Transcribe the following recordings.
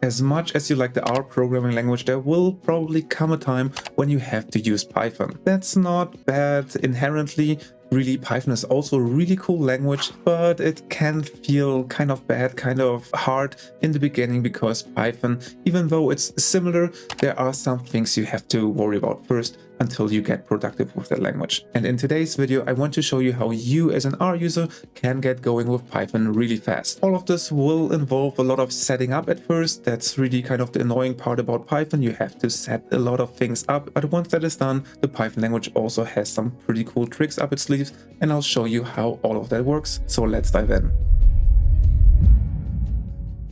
As much as you like the R programming language, there will probably come a time when you have to use Python. That's not bad inherently. Really, Python is also a really cool language, but it can feel kind of bad, kind of hard in the beginning because Python, even though it's similar, there are some things you have to worry about first until you get productive with that language. And in today's video, I want to show you how you as an R user can get going with Python really fast. All of this will involve a lot of setting up at first. That's really kind of the annoying part about Python. You have to set a lot of things up, but once that is done, the Python language also has some pretty cool tricks up its sleeves, and I'll show you how all of that works. So let's dive in.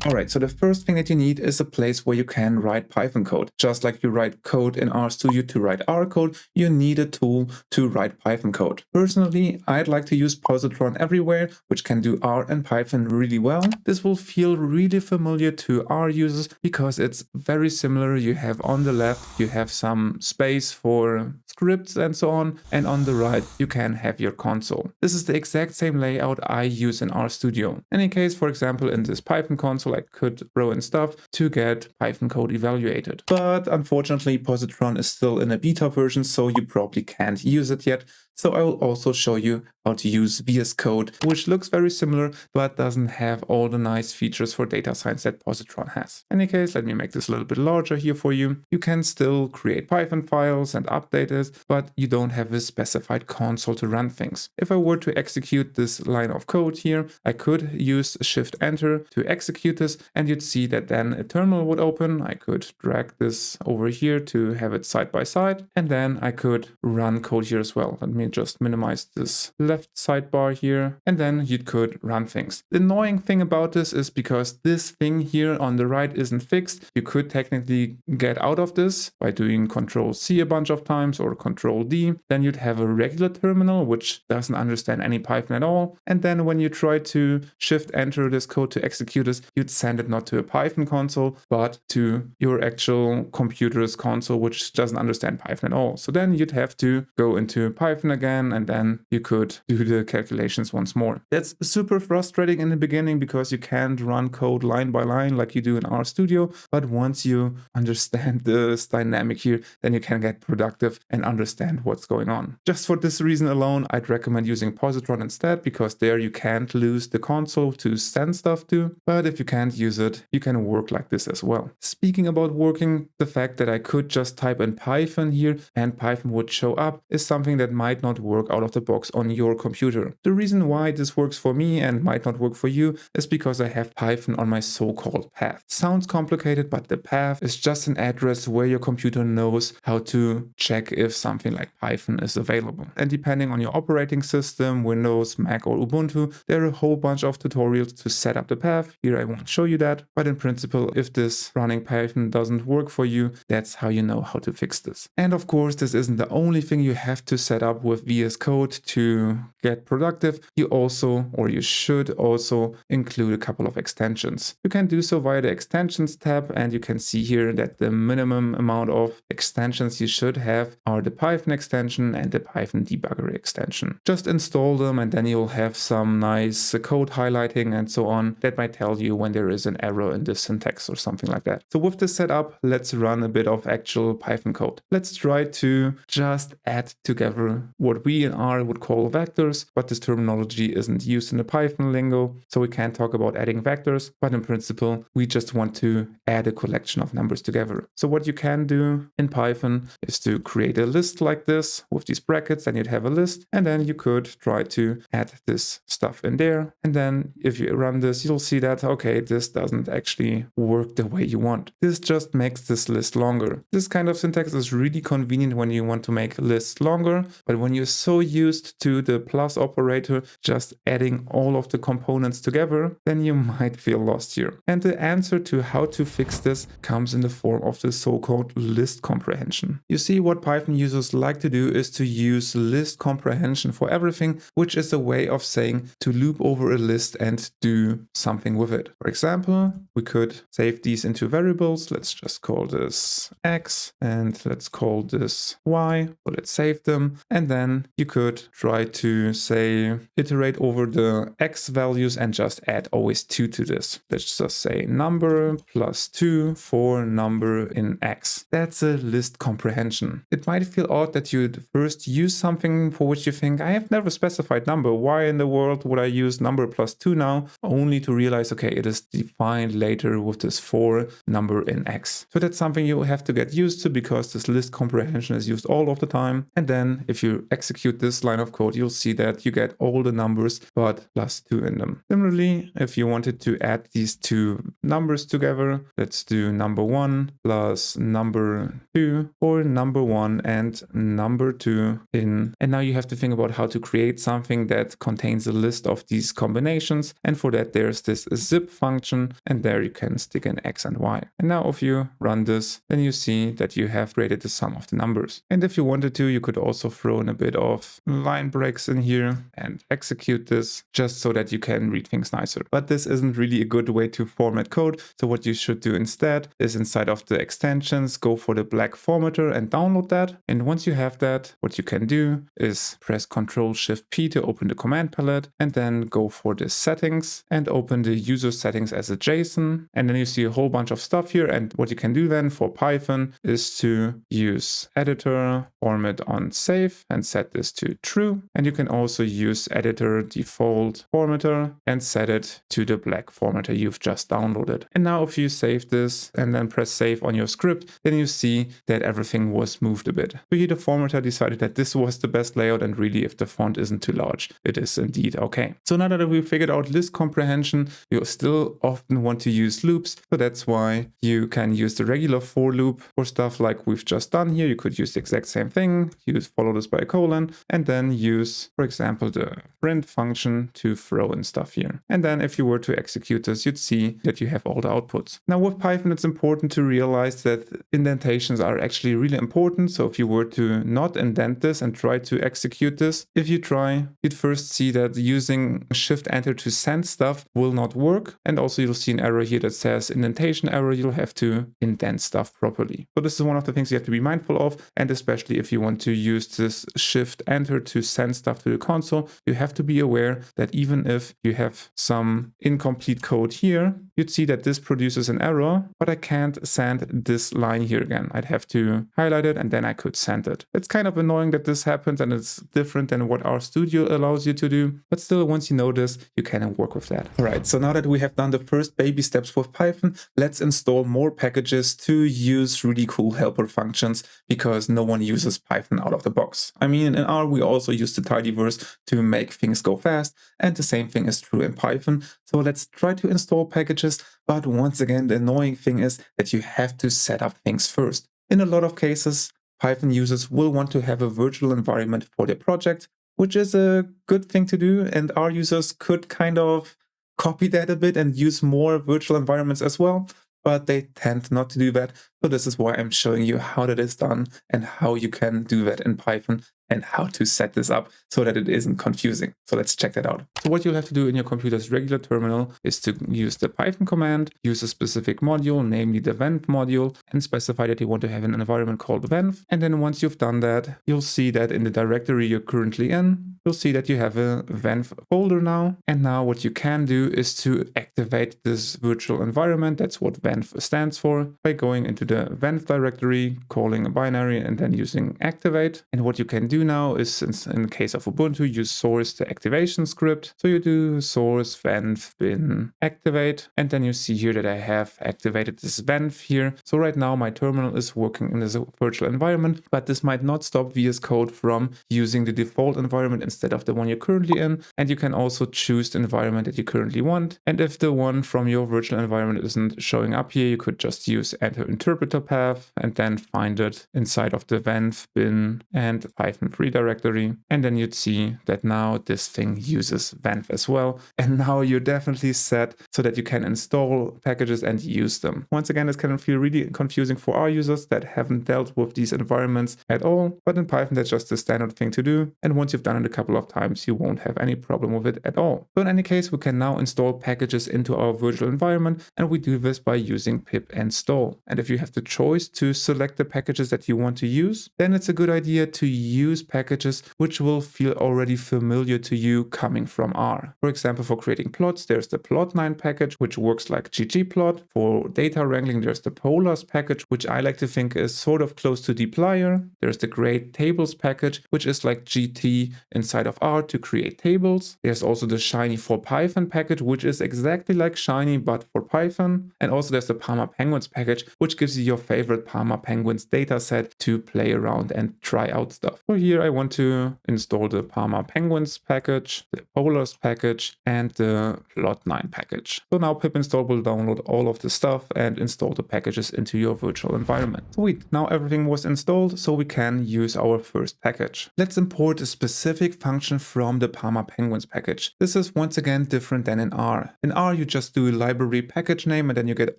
Alright, so the first thing that you need is a place where you can write Python code. Just like you write code in RStudio to write R code, you need a tool to write Python code. Personally, I'd like to use Positron Everywhere, which can do R and Python really well. This will feel really familiar to R users because it's very similar. You have on the left, you have some space for scripts and so on, and on the right, you can have your console. This is the exact same layout I use in RStudio. And in case, for example, in this Python console, I could throw in stuff to get Python code evaluated. But unfortunately, Positron is still in a beta version, so you probably can't use it yet. So I will also show you how to use VS Code, which looks very similar, but doesn't have all the nice features for data science that Positron has. In any case, let me make this a little bit larger here for you. You can still create Python files and update it, but you don't have a specified console to run things. If I were to execute this line of code here, I could use Shift-Enter to execute this, and you'd see that then a terminal would open. I could drag this over here to have it side by side, and then I could run code here as well. Let me just minimize this left sidebar here, and then you could run things. The annoying thing about this is because this thing here on the right isn't fixed, you could technically get out of this by doing Control-C a bunch of times or Control-D. Then you'd have a regular terminal which doesn't understand any Python at all, and then when you try to Shift-Enter this code to execute this, you'd send it not to a Python console, but to your actual computer's console, which doesn't understand Python at all. So then you'd have to go into Python again, and then you could do the calculations once more. That's super frustrating in the beginning because you can't run code line by line like you do in RStudio, but once you understand this dynamic here, then you can get productive and understand what's going on. Just for this reason alone, I'd recommend using Positron instead, because there you can't lose the console to send stuff to, but if you can't use it, you can work like this as well. Speaking about working, the fact that I could just type in Python here and Python would show up is something that might not work out of the box on your computer. The reason why this works for me and might not work for you is because I have Python on my so-called path. Sounds complicated, but the path is just an address where your computer knows how to check if something like Python is available. And depending on your operating system, Windows, Mac or Ubuntu, there are a whole bunch of tutorials to set up the path. Here I won't show you that, but in principle, if this running Python doesn't work for you, that's how you know how to fix this. And of course, this isn't the only thing you have to set up with VS Code to get productive. You also, or you should also, include a couple of extensions. You can do so via the extensions tab, and you can see here that the minimum amount of extensions you should have are the Python extension and the Python debugger extension. Just install them, and then you'll have some nice code highlighting and so on that might tell you when there is an error in the syntax or something like that. So with this setup, let's run a bit of actual Python code. Let's try to just add together what we in R would call vectors, but this terminology isn't used in the Python lingo, so we can't talk about adding vectors, but in principle, we just want to add a collection of numbers together. So what you can do in Python is to create a list like this with these brackets, and you'd have a list, and then you could try to add this stuff in there. And then if you run this, you'll see that, okay, this doesn't actually work the way you want. This just makes this list longer. This kind of syntax is really convenient when you want to make lists longer, but when you're so used to the plus operator just adding all of the components together, then you might feel lost here. And the answer to how to fix this comes in the form of the so-called list comprehension. You see, what Python users like to do is to use list comprehension for everything, which is a way of saying to loop over a list and do something with it. For example, we could save these into variables. Let's just call this X and let's call this Y. So let's save them. And then then you could try to say iterate over the x values and just add always 2 to this. Let's just say number plus 2 for number in x. That's a list comprehension. It might feel odd that you'd first use something for which you think, I have never specified number. Why in the world would I use number plus 2 now? Only to realize, okay, it is defined later with this for number in x. So that's something you have to get used to because this list comprehension is used all of the time. And then if you execute this line of code, you'll see that you get all the numbers but plus 2 in them. Similarly, if you wanted to add these two numbers together, let's do number 1 plus number 2 or number 1 and number 2 in. And now you have to think about how to create something that contains a list of these combinations. And for that, there's this zip function, and there you can stick in x and y. And now if you run this, then you see that you have created the sum of the numbers. And if you wanted to, you could also throw in a bit of line breaks in here and execute this just so that you can read things nicer. But this isn't really a good way to format code. So what you should do instead is inside of the extensions, go for the black formatter and download that. And once you have that, what you can do is press Ctrl+Shift+P to open the command palette and then go for the settings and open the user settings as a JSON. And then you see a whole bunch of stuff here. And what you can do then for Python is to use editor, format on save and set this to true. And you can also use editor default formatter and set it to the black formatter you've just downloaded. And now if you save this and then press save on your script, then you see that everything was moved a bit. So here the formatter decided that this was the best layout, and really if the font isn't too large, it is indeed okay. So now that we figured out list comprehension, you still often want to use loops. So that's why you can use the regular for loop for stuff like we've just done here. You could use the exact same thing, follow this by a colon, and then use, for example, the print function to throw in stuff here. And then if you were to execute this, you'd see that you have all the outputs. Now with Python, it's important to realize that indentations are actually really important. So if you were to not indent this and try to execute this, if you try, you'd first see that using Shift Enter to send stuff will not work. And also you'll see an error here that says indentation error. You'll have to indent stuff properly. So this is one of the things you have to be mindful of. And especially if you want to use this Shift Enter to send stuff to the console, you have to be aware that even if you have some incomplete code here, you'd see that this produces an error, but I can't send this line here again. I'd have to highlight it and then I could send it. It's kind of annoying that this happens and it's different than what RStudio allows you to do. But still, once you know this, you can work with that. All right, so now that we have done the first baby steps with Python, let's install more packages to use really cool helper functions because no one uses Python out of the box. I mean, in R, we also use the tidyverse to make things go fast, and the same thing is true in Python. So let's try to install packages. But once again, the annoying thing is that you have to set up things first. In a lot of cases, Python users will want to have a virtual environment for their project, which is a good thing to do. And R users could kind of copy that a bit and use more virtual environments as well, but they tend not to do that. So this is why I'm showing you how that is done and how you can do that in Python and how to set this up so that it isn't confusing. So let's check that out. So what you'll have to do in your computer's regular terminal is to use the Python command, use a specific module, namely the venv module, and specify that you want to have an environment called venv. And then once you've done that, you'll see that in the directory you're currently in, you'll see that you have a venv folder now. And now what you can do is to activate this virtual environment. That's what venv stands for, by going into the venv directory, calling a binary, and then using activate. And what you can do now is, in the case of Ubuntu, you source the activation script. So you do source venv bin activate, and then you see here that I have activated this venv here. So right now my terminal is working in this virtual environment, but this might not stop VS Code from using the default environment instead of the one you're currently in. And you can also choose the environment that you currently want. And if the one from your virtual environment isn't showing up here, you could just use enter interpreter path and then find it inside of the venv bin and Python free directory. And then you'd see that now this thing uses venv as well. And now you're definitely set so that you can install packages and use them. Once again, this can feel really confusing for our users that haven't dealt with these environments at all. But in Python, that's just the standard thing to do. And once you've done it a couple of times, you won't have any problem with it at all. So in any case, we can now install packages into our virtual environment. And we do this by using pip install. And if you have the choice to select the packages that you want to use, then it's a good idea to use use packages which will feel already familiar to you coming from R. For example, for creating plots, there's the plotline package, which works like ggplot. For data wrangling, there's the polars package, which I like to think is sort of close to dplyr. There's the create tables package, which is like gt inside of R to create tables. There's also the Shiny for Python package, which is exactly like Shiny but for Python. And also there's the Parma Penguins package, which gives you your favorite Parma Penguins dataset to play around and try out stuff. So here I want to install the Parma Penguins package, the polars package, and the plotline package. So now pip install will download all of the stuff and install the packages into your virtual environment. Sweet, now everything was installed, so we can use our first package. Let's import a specific function from the Parma Penguins package. This is once again different than in R. In R you just do a library package name and then you get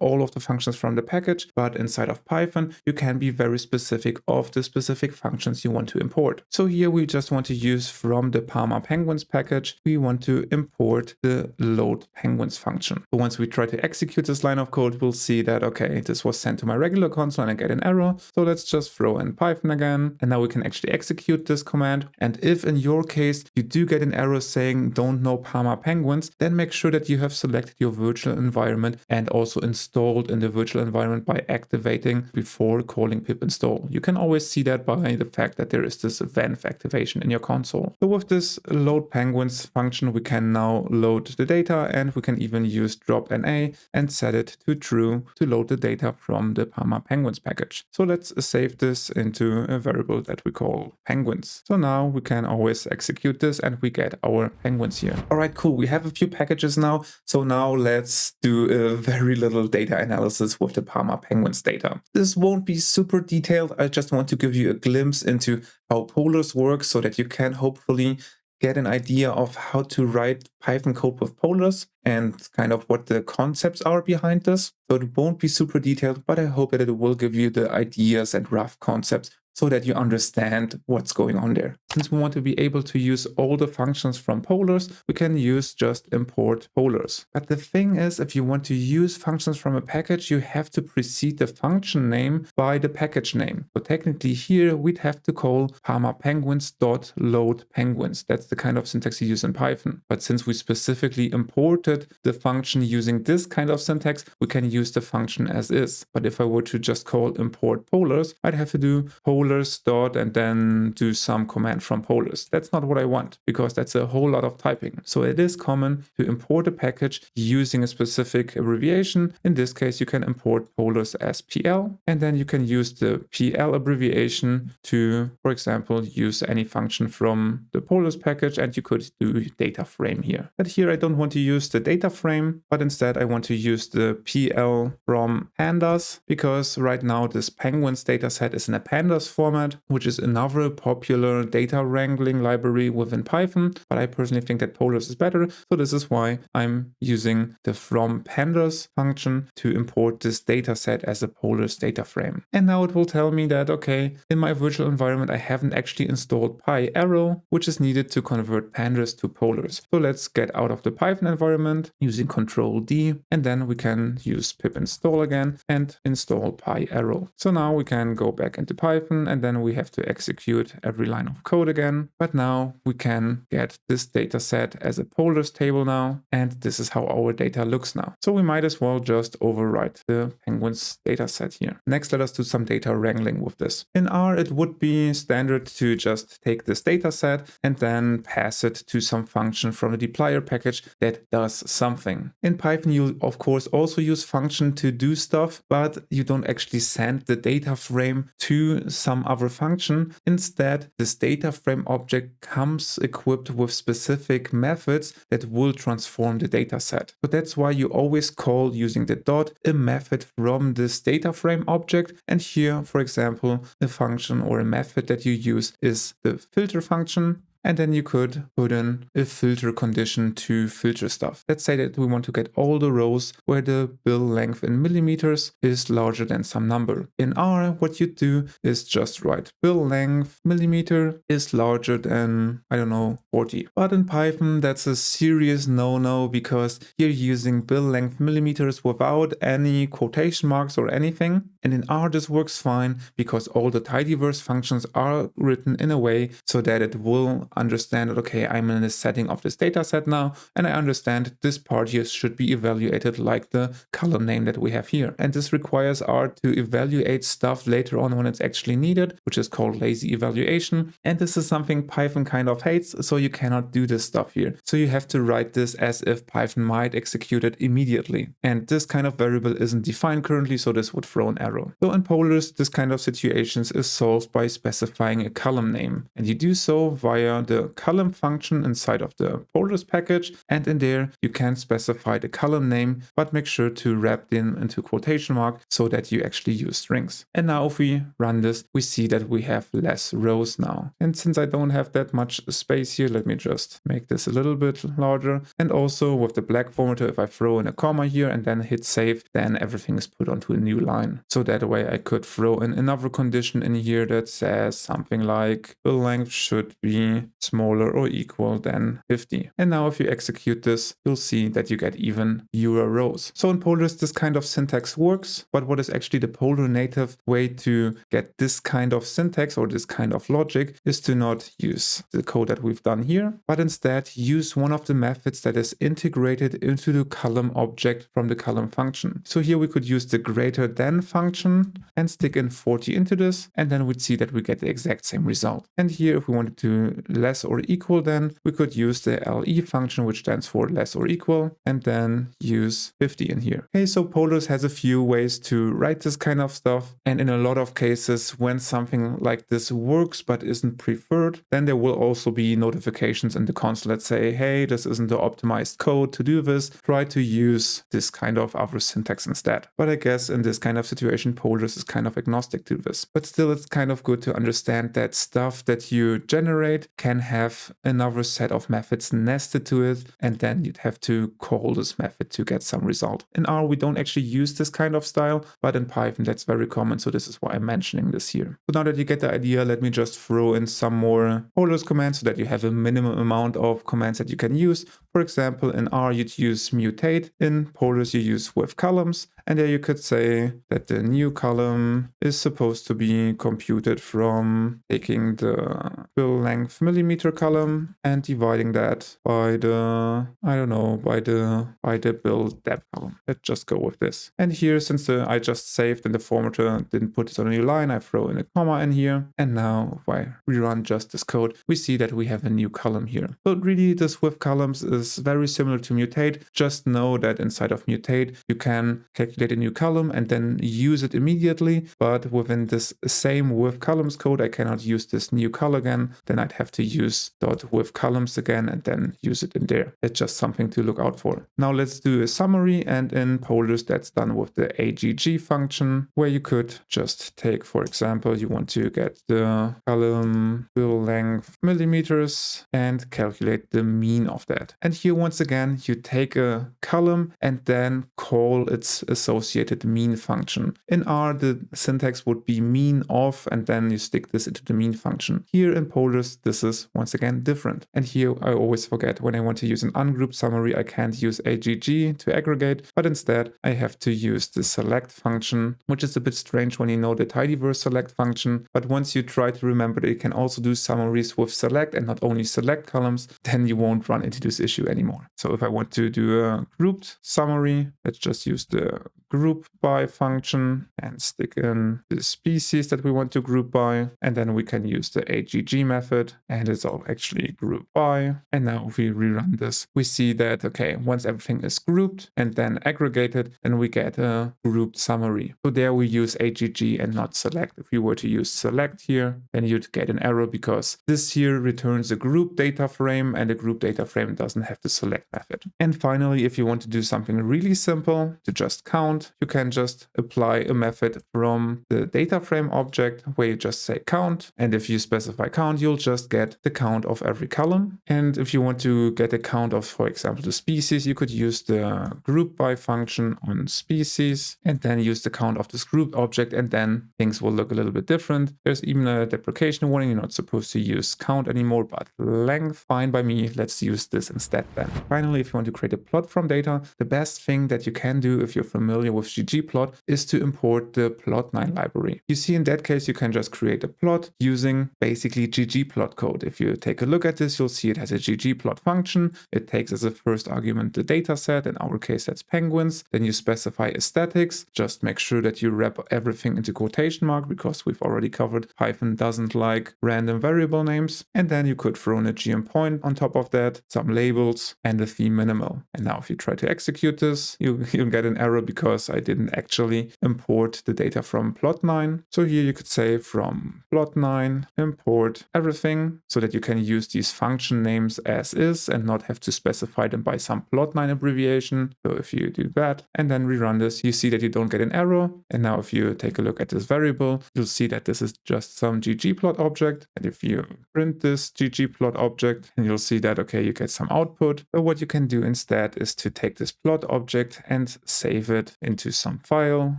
all of the functions from the package, but inside of Python you can be very specific of the specific functions you want to import. So here we just want to use from the Parma Penguins package, we want to import the load penguins function. So once we try to execute this line of code, we'll see that, okay, this was sent to my regular console and I get an error. So let's just throw in Python again. And now we can actually execute this command. And if in your case you do get an error saying don't know Parma Penguins, then make sure that you have selected your virtual environment and also installed in the virtual environment by activating before calling pip install. You can always see that by the fact that there is this venv activation in your console. So with this load penguins function, we can now load the data and we can even use drop NA and set it to true to load the data from the Parma Penguins package. So let's save this into a variable that we call penguins. So now we can always execute this and we get our penguins here. All right, cool. We have a few packages now. So now let's do a very little data analysis with the Parma Penguins data. This won't be super detailed. I just want to give you a glimpse into how polars work so that you can hopefully get an idea of how to write Python code with polars and kind of what the concepts are behind this. So it won't be super detailed, but I hope that it will give you the ideas and rough concepts so that you understand what's going on there. Since we want to be able to use all the functions from polars, we can use just import polars. But the thing is, if you want to use functions from a package, you have to precede the function name by the package name. So technically here, we'd have to call Parma Penguins.load penguins. That's the kind of syntax you use in Python. But since we specifically imported the function using this kind of syntax, we can use the function as is. But if I were to just call import polars, I'd have to do polars dot and then do some command from polars. That's not what I want because that's a whole lot of typing. So it is common to import a package using a specific abbreviation. In this case, you can import polars as PL, and then you can use the PL abbreviation to, for example, use any function from the polars package, and you could do data frame here. But here I don't want to use the data frame, but instead I want to use the PL from pandas because right now this penguins dataset is in a pandas format, which is another popular data wrangling library within Python, but I personally think that polars is better. So this is why I'm using the from pandas function to import this data set as a polars data frame. And now it will tell me that, okay, in my virtual environment, I haven't actually installed PyArrow, which is needed to convert pandas to polars. So let's get out of the Python environment using Control D, and then we can use pip install again and install PyArrow. So now we can go back into Python, and then we have to execute every line of code again. But now we can get this data set as a polars table now, and this is how our data looks now. So we might as well just overwrite the penguins data set here. Next, let us do some data wrangling with this. In R, it would be standard to just take this data set and then pass it to some function from the dplyr package that does something. In Python, you of course also use function to do stuff, but you don't actually send the data frame to some other function. Instead, this data frame object comes equipped with specific methods that will transform the data set. So that's why you always call using the dot a method from this data frame object. And here, for example, a function or a method that you use is the filter function. And then you could put in a filter condition to filter stuff. Let's say that we want to get all the rows where the bill length in millimeters is larger than some number. In R, what you do is just write bill length millimeter is larger than, I don't know, 40. But in Python, that's a serious no-no because you're using bill length millimeters without any quotation marks or anything. And in R, this works fine because all the tidyverse functions are written in a way so that it will understand that, okay, I'm in the setting of this data set now, and I understand this part here should be evaluated like the column name that we have here. And this requires R to evaluate stuff later on when it's actually needed, which is called lazy evaluation. And this is something Python kind of hates, so you cannot do this stuff here. So you have to write this as if Python might execute it immediately. And this kind of variable isn't defined currently, so this would throw an error. So in Polars, this kind of situations is solved by specifying a column name. And you do so via the column function inside of the Polars package. And in there, you can specify the column name, but make sure to wrap them into quotation mark so that you actually use strings. And now if we run this, we see that we have less rows now. And since I don't have that much space here, let me just make this a little bit larger. And also with the black formatter, if I throw in a comma here and then hit save, then everything is put onto a new line. So that way I could throw in another condition in here that says something like bill length should be smaller or equal than 50. And now if you execute this, you'll see that you get even fewer rows. So in Polars, this kind of syntax works, but what is actually the Polar native way to get this kind of syntax or this kind of logic is to not use the code that we've done here, but instead use one of the methods that is integrated into the column object from the column function. So here we could use the greater than function and stick in 40 into this, and then we'd see that we get the exact same result. And here, if we wanted to less or equal than, we could use the LE function, which stands for less or equal, and then use 50 in here. Okay, so Polars has a few ways to write this kind of stuff, and in a lot of cases, when something like this works but isn't preferred, then there will also be notifications in the console that say, hey, this isn't the optimized code to do this, try to use this kind of other syntax instead. But I guess in this kind of situation, Polars is kind of agnostic to this. But still, it's kind of good to understand that stuff that you generate can have another set of methods nested to it, and then you'd have to call this method to get some result. In R, we don't actually use this kind of style, but in Python, that's very common, so this is why I'm mentioning this here. So now that you get the idea, let me just throw in some more Polars commands so that you have a minimum amount of commands that you can use. For example, in R, you'd use mutate. In Polars, you use with columns. And there you could say that the new column is supposed to be computed from taking the bill length millimeter column and dividing that by the, I don't know, by the bill depth column. Let's just go with this. And here, since I just saved and the formatter didn't put it on a new line, I throw in a comma in here. And now if I rerun just this code, we see that we have a new column here. So really, this with columns is very similar to mutate. Just know that inside of mutate, you can calculate a new column and then use it immediately, but within this same with columns code, I cannot use this new color again. Then I'd have to use dot with columns again and then use it in there. It's just something to look out for. Now let's do a summary, and in Polars that's done with the AGG function, where you could just take, for example, you want to get the column bill length millimeters and calculate the mean of that. And here once again, you take a column and then call its associated mean function. In R, the syntax would be mean of, and then you stick this into the mean function. Here in Polars, this is once again different. And here I always forget, when I want to use an ungrouped summary, I can't use AGG to aggregate, but instead I have to use the select function, which is a bit strange when you know the tidyverse select function. But once you try to remember that you can also do summaries with select and not only select columns, then you won't run into this issue anymore. So if I want to do a grouped summary, let's just use the group by function and stick in the species that we want to group by, and then we can use the AGG method, and it's all actually grouped by. And now if we rerun this, we see that, okay, once everything is grouped and then aggregated, then we get a grouped summary. So there we use AGG and not select. If you were to use select here, then you'd get an error because this here returns a group data frame, and a group data frame doesn't have the select method. And finally, if you want to do something really simple to just count, count, you can just apply a method from the data frame object where you just say count. And if you specify count, you'll just get the count of every column. And if you want to get a count of, for example, the species, you could use the group by function on species and then use the count of this group object, and then things will look a little bit different. There's even a deprecation warning. You're not supposed to use count anymore, but length, fine by me. Let's use this instead then. Finally, if you want to create a plot from data, the best thing that you can do if you're familiar with ggplot is to import the plotline library. You see, in that case, you can just create a plot using basically ggplot code. If you take a look at this, you'll see it has a ggplot function. It takes as a first argument the data set. In our case, that's penguins. Then you specify aesthetics. Just make sure that you wrap everything into quotation mark, because we've already covered Python doesn't like random variable names. And then you could throw in a gm point on top of that, some labels, and a theme minimal. And now if you try to execute this, you'll get an error because I didn't actually import the data from plotline. So here you could say from plotline import everything, so that you can use these function names as is and not have to specify them by some plotline abbreviation. So if you do that and then rerun this, you see that you don't get an error. And now if you take a look at this variable, you'll see that this is just some ggplot object. And if you print this ggplot object, and you'll see that, okay, you get some output. But what you can do instead is to take this plot object and save it into some file.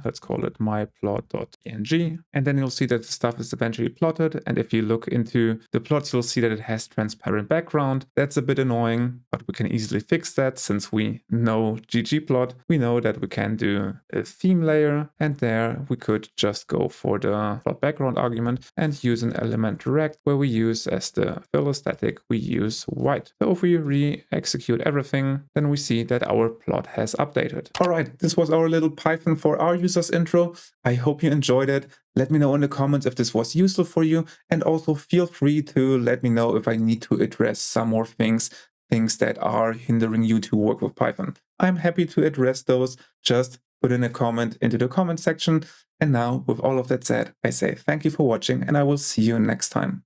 Let's call it myplot.png. And then you'll see that the stuff is eventually plotted. And if you look into the plots, you'll see that it has transparent background. That's a bit annoying, but we can easily fix that. Since we know ggplot, we know that we can do a theme layer, and there we could just go for the plot background argument and use an element direct, where we use as the fill aesthetic, we use white. So if we re-execute everything, then we see that our plot has updated. All right, this was our little Python for our users intro. I hope you enjoyed it. Let me know in the comments if this was useful for you, and also feel free to let me know if I need to address some more things that are hindering you to work with Python. I'm happy to address those. Just put in a comment into the comment section. And now, with all of that said, I say thank you for watching, and I will see you next time.